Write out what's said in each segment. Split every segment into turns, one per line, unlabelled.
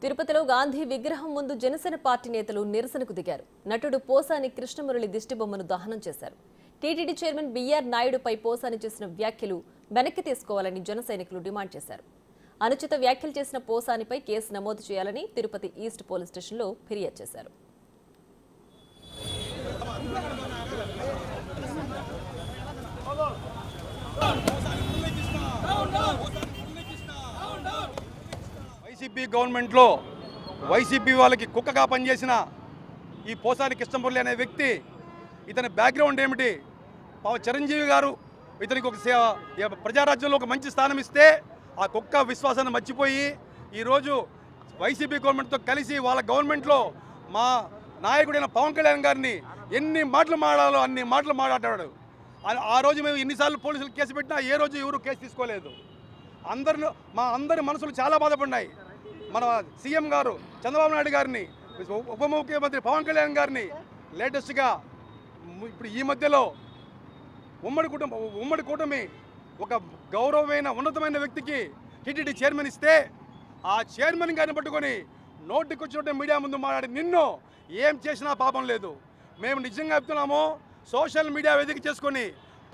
తిరుపతిలో గాంధీ విగ్రహం ముందు జనసేన పార్టీ నేతలు నిరసనకు దిగారు. నటుడు పోసాని కృష్ణమురళి దిష్టిబొమ్మను దహనం చేశారు. టీటీడీ చైర్మన్ బిఆర్ నాయుడుపై పోసాని చేసిన వ్యాఖ్యలు వెనక్కి తీసుకోవాలని జన సైనికులు డిమాండ్ చేశారు. అనుచిత వ్యాఖ్యలు చేసిన పోసానిపై కేసు నమోదు చేయాలని తిరుపతి ఈస్ట్ పోలీస్ స్టేషన్లో ఫిర్యాదు చేశారు.
వైసీపీ గవర్నమెంట్లో వైసీపీ వాళ్ళకి కుక్కగా పనిచేసిన ఈ పోసాని కృష్ణమురళి అనే వ్యక్తి, ఇతని బ్యాక్గ్రౌండ్ ఏమిటి? చిరంజీవి గారు ఇతనికి ఒక ప్రజారాజ్యంలో ఒక మంచి స్థానం ఇస్తే ఆ కుక్క విశ్వాసాన్ని మర్చిపోయి ఈరోజు వైసీపీ గవర్నమెంట్తో కలిసి వాళ్ళ గవర్నమెంట్లో మా నాయకుడైన పవన్ కళ్యాణ్ గారిని ఎన్ని మాటలు మాడాలో అన్ని మాటలు మాట్లాడాడు. ఆ రోజు మేము ఎన్నిసార్లు పోలీసులు కేసు పెట్టినా ఏ రోజు ఎవరు కేసు తీసుకోలేదు. అందరి మనసులు చాలా బాధపడినాయి. మన సీఎం గారు చంద్రబాబు నాయుడు గారిని, ఉప ముఖ్యమంత్రి పవన్ కళ్యాణ్ గారిని లేటెస్ట్గా ఇప్పుడు ఈ మధ్యలో ఉమ్మడి కూటమి ఒక గౌరవమైన ఉన్నతమైన వ్యక్తికి టీటీడీ చైర్మన్ ఇస్తే ఆ చైర్మన్ గారిని పట్టుకొని నోటికొచ్చినట్టు మీడియా ముందు మాట్లాడి నిన్ను ఏం చేసినా పాపం లేదు. మేము నిజంగా చెప్తున్నాము, సోషల్ మీడియా వేదిక చేసుకొని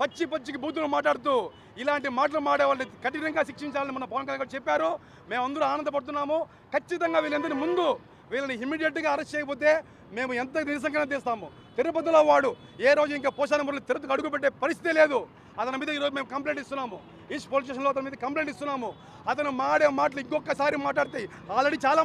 పచ్చికి బూతులు మాట్లాడుతూ ఇలాంటి మాటలు మాడే వాళ్ళని కఠినంగా శిక్షించాలని మన పవన్ కళ్యాణ్ గారు చెప్పారు. మేమందరూ ఆనందపడుతున్నాము. ఖచ్చితంగా వీళ్ళందరి ముందు వీళ్ళని ఇమ్మీడియట్గా అరెస్ట్ చేయకపోతే మేము ఎంత నిరసనగా తీస్తాము. తిరుపతిలో వాడు ఏ రోజు ఇంకా పోసాని మురళి తిరుపతికి అడుగుపెట్టే పరిస్థితి లేదు. అతని మీద ఈరోజు మేము కంప్లైంట్ ఇస్తున్నాము. ఈస్ట్ పోలీస్ స్టేషన్లో అతని మీద కంప్లైంట్ ఇస్తున్నాము. అతను మాడే మాటలు ఇంకొకసారి మాట్లాడితే ఆల్రెడీ చాలా